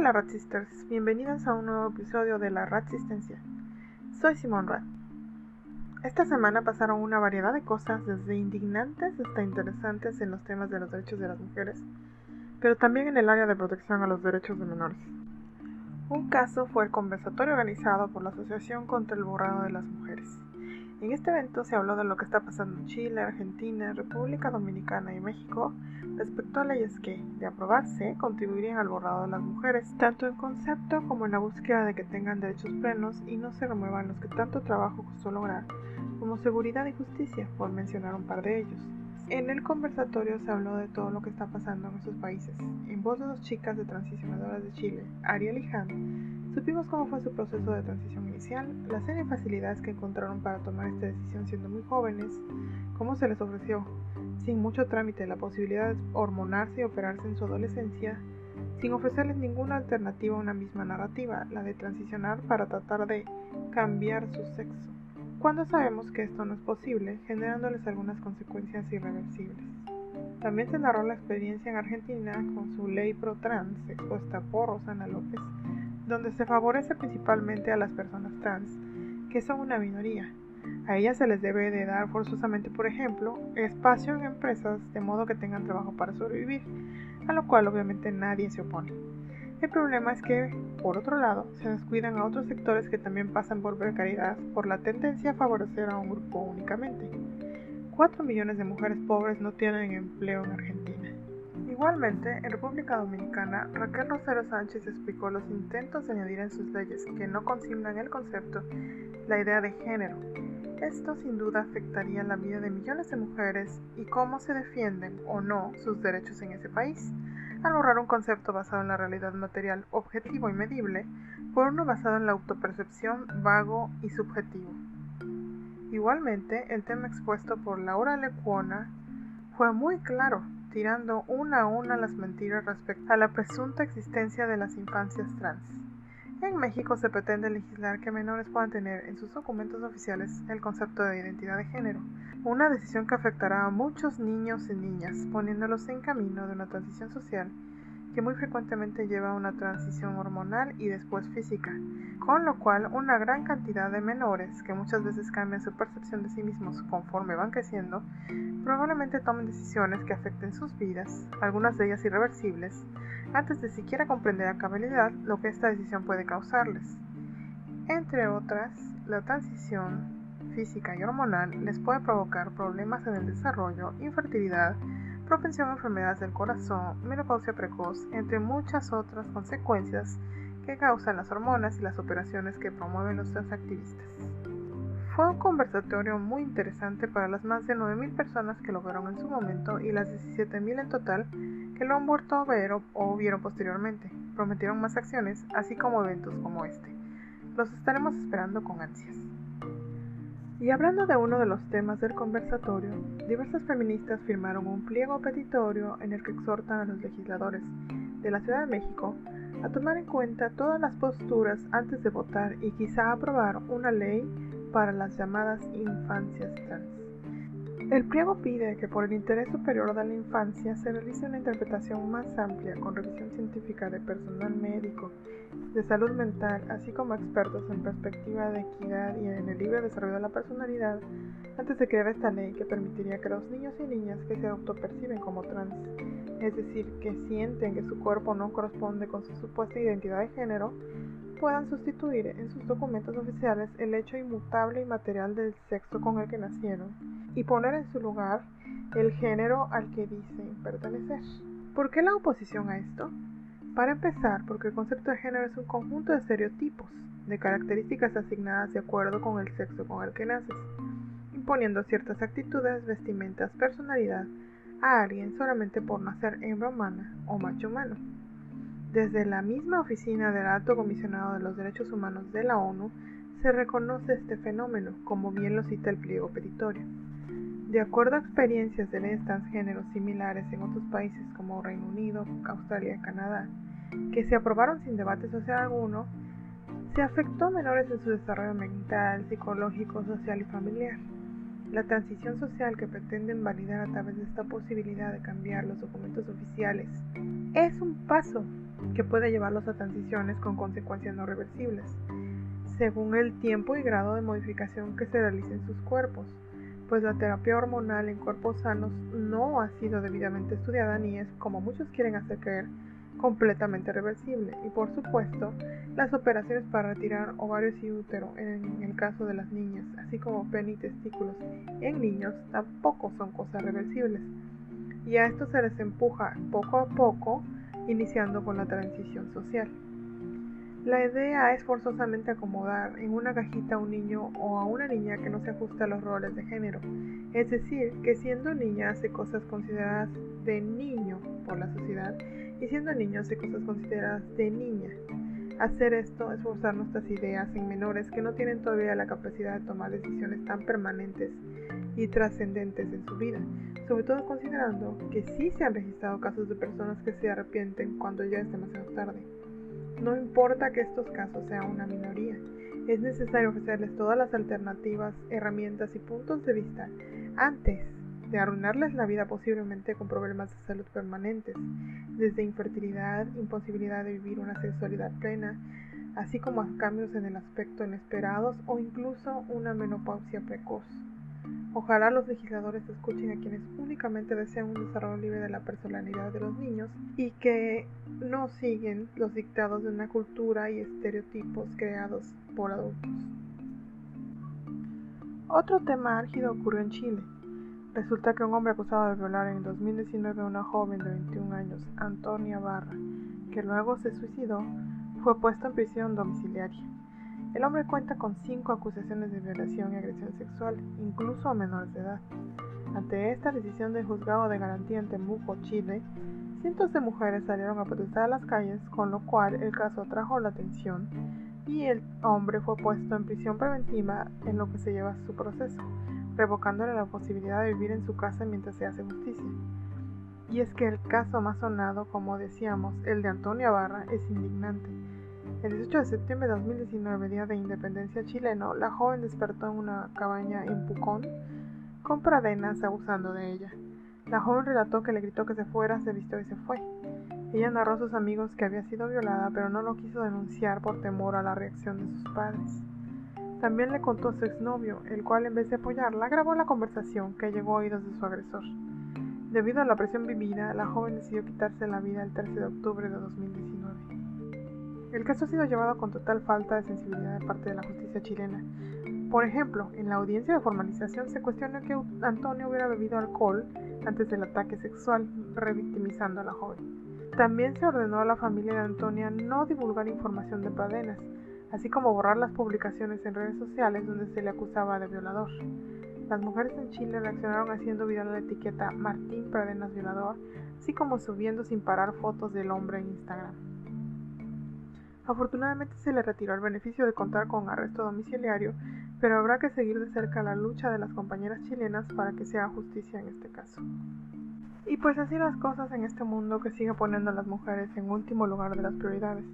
Hola Radsisters, bienvenidos a un nuevo episodio de la Radsistencia. Soy Simón Rad. Esta semana pasaron una variedad de cosas, desde indignantes hasta interesantes en los temas de los derechos de las mujeres, pero también en el área de protección a los derechos de menores. Un caso fue el conversatorio organizado por la Asociación contra el Borrado de las Mujeres. En este evento se habló de lo que está pasando en Chile, Argentina, República Dominicana y México respecto a leyes que, de aprobarse, contribuirían al borrado de las mujeres, tanto en concepto como en la búsqueda de que tengan derechos plenos y no se remuevan los que tanto trabajo costó lograr, como seguridad y justicia, por mencionar un par de ellos. En el conversatorio se habló de todo lo que está pasando en esos países. En voz de dos chicas de transicionadoras de Chile, Ariel y Han, supimos cómo fue su proceso de transición inicial, las serias facilidades que encontraron para tomar esta decisión siendo muy jóvenes, cómo se les ofreció, sin mucho trámite, la posibilidad de hormonarse y operarse en su adolescencia, sin ofrecerles ninguna alternativa a una misma narrativa, la de transicionar para tratar de cambiar su sexo, cuando sabemos que esto no es posible, generándoles algunas consecuencias irreversibles. También se narró la experiencia en Argentina con su ley pro trans, expuesta por Rosana López, donde se favorece principalmente a las personas trans, que son una minoría. A ellas se les debe de dar forzosamente, por ejemplo, espacio en empresas de modo que tengan trabajo para sobrevivir, a lo cual obviamente nadie se opone. El problema es que, por otro lado, se descuidan a otros sectores que también pasan por precariedad por la tendencia a favorecer a un grupo únicamente. 4 millones de mujeres pobres no tienen empleo en Argentina. Igualmente, en República Dominicana, Raquel Rosero Sánchez explicó los intentos de añadir en sus leyes que no consignan el concepto, la idea de género. Esto sin duda afectaría la vida de millones de mujeres y cómo se defienden o no sus derechos en ese país, al borrar un concepto basado en la realidad material objetivo y medible por uno basado en la autopercepción vago y subjetivo. Igualmente, el tema expuesto por Laura Lecuona fue muy claro, tirando una a una las mentiras respecto a la presunta existencia de las infancias trans. En México se pretende legislar que menores puedan tener en sus documentos oficiales el concepto de identidad de género, una decisión que afectará a muchos niños y niñas, poniéndolos en camino de una transición social que muy frecuentemente lleva a una transición hormonal y después física, con lo cual una gran cantidad de menores, que muchas veces cambian su percepción de sí mismos conforme van creciendo, probablemente tomen decisiones que afecten sus vidas, algunas de ellas irreversibles, antes de siquiera comprender a cabalidad lo que esta decisión puede causarles. Entre otras, la transición física y hormonal les puede provocar problemas en el desarrollo, infertilidad, propensión a enfermedades del corazón, menopausia precoz, entre muchas otras consecuencias que causan las hormonas y las operaciones que promueven los transactivistas. Fue un conversatorio muy interesante para las más de 9.000 personas que lo vieron en su momento y las 17.000 en total que lo han vuelto a ver o vieron posteriormente. Prometieron más acciones, así como eventos como este. Los estaremos esperando con ansias. Y hablando de uno de los temas del conversatorio, diversas feministas firmaron un pliego petitorio en el que exhortan a los legisladores de la Ciudad de México a tomar en cuenta todas las posturas antes de votar y quizá aprobar una ley para las llamadas infancias trans. El pliego pide que por el interés superior de la infancia se realice una interpretación más amplia con revisión científica de personal médico, de salud mental, así como expertos en perspectiva de equidad y en el libre desarrollo de la personalidad, antes de crear esta ley que permitiría que los niños y niñas que se autoperciben como trans, es decir, que sienten que su cuerpo no corresponde con su supuesta identidad de género, puedan sustituir en sus documentos oficiales el hecho inmutable y material del sexo con el que nacieron y poner en su lugar el género al que dicen pertenecer. ¿Por qué la oposición a esto? Para empezar, porque el concepto de género es un conjunto de estereotipos, de características asignadas de acuerdo con el sexo con el que naces, imponiendo ciertas actitudes, vestimentas, personalidad a alguien solamente por nacer hembra humana o macho humano. Desde la misma oficina del Alto Comisionado de los Derechos Humanos de la ONU se reconoce este fenómeno, como bien lo cita el pliego petitorio. De acuerdo a experiencias de leyes transgénero similares en otros países como Reino Unido, Australia y Canadá, que se aprobaron sin debate social alguno, se afectó a menores en su desarrollo mental, psicológico, social y familiar. La transición social que pretenden validar a través de esta posibilidad de cambiar los documentos oficiales es un paso que puede llevarlos a transiciones con consecuencias no reversibles, según el tiempo y grado de modificación que se realice en sus cuerpos, pues la terapia hormonal en cuerpos sanos no ha sido debidamente estudiada ni es, como muchos quieren hacer creer, completamente reversible. Y por supuesto, las operaciones para retirar ovarios y útero en el caso de las niñas, así como pene y testículos en niños, tampoco son cosas reversibles. Y a esto se les empuja poco a poco, iniciando con la transición social. La idea es forzosamente acomodar en una cajita a un niño o a una niña que no se ajuste a los roles de género, es decir, que siendo niña hace cosas consideradas de niño por la sociedad y siendo niño hace cosas consideradas de niña. Hacer esto es forzar nuestras ideas en menores que no tienen todavía la capacidad de tomar decisiones tan permanentes y trascendentes en su vida, sobre todo considerando que sí se han registrado casos de personas que se arrepienten cuando ya es demasiado tarde. No importa que estos casos sean una minoría, es necesario ofrecerles todas las alternativas, herramientas y puntos de vista antes de arruinarles la vida posiblemente con problemas de salud permanentes, desde infertilidad, imposibilidad de vivir una sexualidad plena, así como a cambios en el aspecto inesperados o incluso una menopausia precoz. Ojalá los legisladores escuchen a quienes únicamente desean un desarrollo libre de la personalidad de los niños y que no siguen los dictados de una cultura y estereotipos creados por adultos. Otro tema álgido ocurrió en Chile. Resulta que un hombre acusado de violar en 2019 a una joven de 21 años, Antonia Barra, que luego se suicidó, fue puesto en prisión domiciliaria. El hombre cuenta con 5 acusaciones de violación y agresión sexual, incluso a menores de edad. Ante esta decisión del juzgado de garantía en Temuco, Chile, cientos de mujeres salieron a protestar a las calles, con lo cual el caso atrajo la atención y el hombre fue puesto en prisión preventiva en lo que se lleva su proceso, revocándole la posibilidad de vivir en su casa mientras se hace justicia. Y es que el caso más sonado, como decíamos, el de Antonia Barra, es indignante. El 18 de septiembre de 2019, día de independencia chileno, la joven despertó en una cabaña en Pucón con pradenas abusando de ella. La joven relató que le gritó que se fuera, se vistió y se fue. Ella narró a sus amigos que había sido violada, pero no lo quiso denunciar por temor a la reacción de sus padres. También le contó a su exnovio, el cual en vez de apoyarla, grabó la conversación que llegó a oídos de su agresor. Debido a la presión vivida, la joven decidió quitarse la vida el 13 de octubre de 2019. El caso ha sido llevado con total falta de sensibilidad de parte de la justicia chilena. Por ejemplo, en la audiencia de formalización se cuestionó que Antonio hubiera bebido alcohol antes del ataque sexual, revictimizando a la joven. También se ordenó a la familia de Antonia no divulgar información de Pradenas, así como borrar las publicaciones en redes sociales donde se le acusaba de violador. Las mujeres en Chile reaccionaron haciendo viral la etiqueta Martín Pradenas violador, así como subiendo sin parar fotos del hombre en Instagram. Afortunadamente se le retiró el beneficio de contar con arresto domiciliario, pero habrá que seguir de cerca la lucha de las compañeras chilenas para que se haga justicia en este caso. Y pues así las cosas en este mundo que sigue poniendo a las mujeres en último lugar de las prioridades,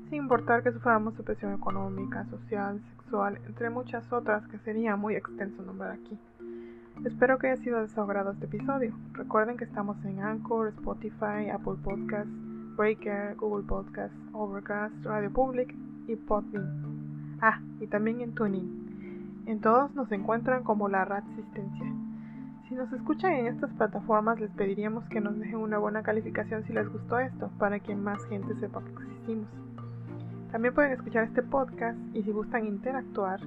sin importar que suframos opresión económica, social, sexual, entre muchas otras que sería muy extenso nombrar aquí. Espero que haya sido de su agrado este episodio. Recuerden que estamos en Anchor, Spotify, Apple Podcasts, Breaker, Google Podcasts, Overcast, Radio Public y Podbean. Y también en TuneIn. En todos nos encuentran como La Ratsistencia. Si nos escuchan en estas plataformas, les pediríamos que nos dejen una buena calificación si les gustó esto, para que más gente sepa que existimos. También pueden escuchar este podcast y si gustan interactuar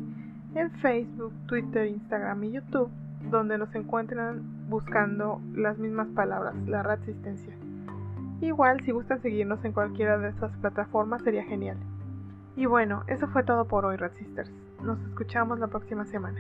en Facebook, Twitter, Instagram y YouTube, donde nos encuentran buscando las mismas palabras, La Ratsistencia. Igual, si gustan seguirnos en cualquiera de estas plataformas sería genial. Y bueno, eso fue todo por hoy, Ratsisters. Nos escuchamos la próxima semana.